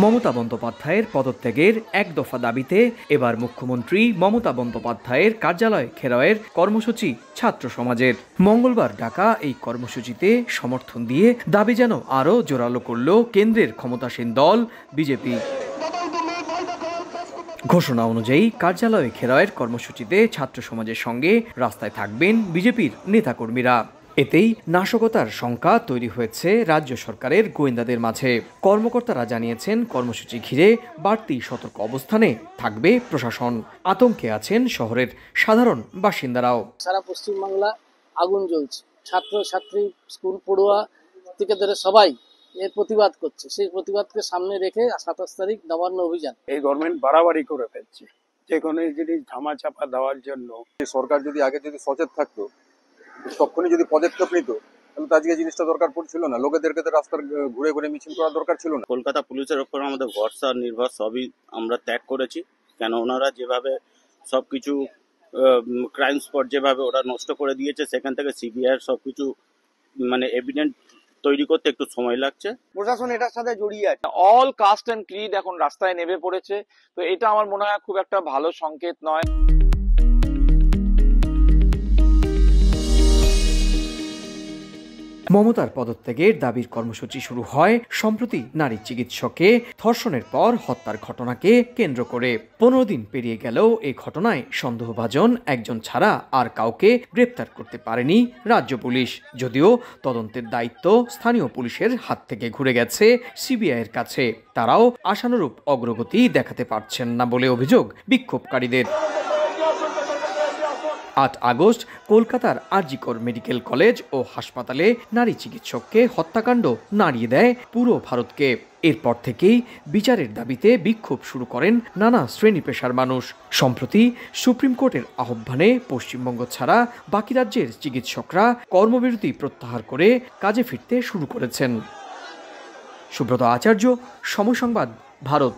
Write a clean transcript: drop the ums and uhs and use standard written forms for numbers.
মমতা বন্দ্যোপাধ্যায়ের পদত্যাগের এক দফা দাবিতে এবার মুখ্যমন্ত্রী মমতা বন্দ্যোপাধ্যায়ের কার্যালয় ঘেরাওয়ের কর্মসূচি ছাত্র সমাজের। মঙ্গলবার ডাকা এই কর্মসূচিতে সমর্থন দিয়ে দাবি যেন আরও জোরালো করল কেন্দ্রের ক্ষমতাসীন দল বিজেপি। ঘোষণা অনুযায়ী কার্যালয় ঘেরাওয়ের কর্মসূচিতে ছাত্র সমাজের সঙ্গে রাস্তায় থাকবেন বিজেপির নেতাকর্মীরা। এতেই নাশকতার শঙ্কা তৈরি হয়েছে রাজ্য সরকারের গোয়েন্দাদের মাঝে। কর্মকর্তারা জানিয়েছেন, কর্মসূচি ঘিরে বাড়তি সতর্ক অবস্থানে থাকবে প্রশাসন। আতঙ্কে আছেন শহরের সাধারণ বাসিন্দারাও। সারা পশ্চিমবাংলা আগুন জ্বলছে, ছাত্র ছাত্রী, স্কুল পড়ুয়া থেকে ধরে সবাই এর প্রতিবাদ করছে। সেই প্রতিবাদকে সামনে রেখে 27 তারিখ নবান্ন অভিযান। এই গভর্নমেন্ট বাড়াবাড়ি করে ফেলছে, যে কোনো জিনিস ধামাচাপা দেওয়ার জন্য। সরকার যদি আগে সচেত থাকতো, তখনই যদি পদক্ষেপ নিত, তাহলে তো আজকে জিনিসটা দরকার পড়ছিল না। লোকেদেরকে তো রাস্তার ঘুরে ঘুরে মিছিল করার দরকার ছিল না। কলকাতা পুলিশের ওপর আমাদের ভরসা নির্ভর সবই আমরা ত্যাগ করেছি, কেন ওনারা যেভাবে সবকিছু ক্রাইম স্পট যেভাবে ওরা নষ্ট করে দিয়েছে, সেখান থেকে সিবিআই সবকিছু এভিডেন্ট তৈরি করতে একটু সময় লাগছে। প্রশাসন এটার সাথে জড়িয়ে আছে। অল কাস্ট এন্ড ক্রিড এখন রাস্তায় নেমে পড়েছে, তো এটা আমার মনে হয় খুব একটা ভালো সংকেত নয়। মমতার পদত্যাগের দাবির কর্মসূচি শুরু হয় সম্প্রতি নারী চিকিৎসককে ধর্ষণের পর হত্যার ঘটনাকে কেন্দ্র করে। 15 দিন পেরিয়ে গেলেও এই ঘটনায় সন্দেহভাজন একজন ছাড়া আর কাউকে গ্রেপ্তার করতে পারেনি রাজ্য পুলিশ। যদিও তদন্তের দায়িত্ব স্থানীয় পুলিশের হাত থেকে ঘুরে গেছে সিবিআইয়ের কাছে, তারাও আশানুরূপ অগ্রগতি দেখাতে পারছেন না বলে অভিযোগ বিক্ষোভকারীদের। 8 আগস্ট কলকাতার আরজিকর মেডিকেল কলেজ ও হাসপাতালে নারী চিকিৎসককে হত্যাকাণ্ড নাড়িয়ে দেয় পুরো ভারতকে। এরপর থেকেই বিচারের দাবিতে বিক্ষোভ শুরু করেন নানা শ্রেণী পেশার মানুষ। সম্প্রতি সুপ্রিম কোর্টের আহ্বানে পশ্চিমবঙ্গ ছাড়া বাকি রাজ্যের চিকিৎসকরা কর্মবিরতি প্রত্যাহার করে কাজে ফিরতে শুরু করেছেন। সুব্রত আচার্য, সময় সংবাদ, ভারত।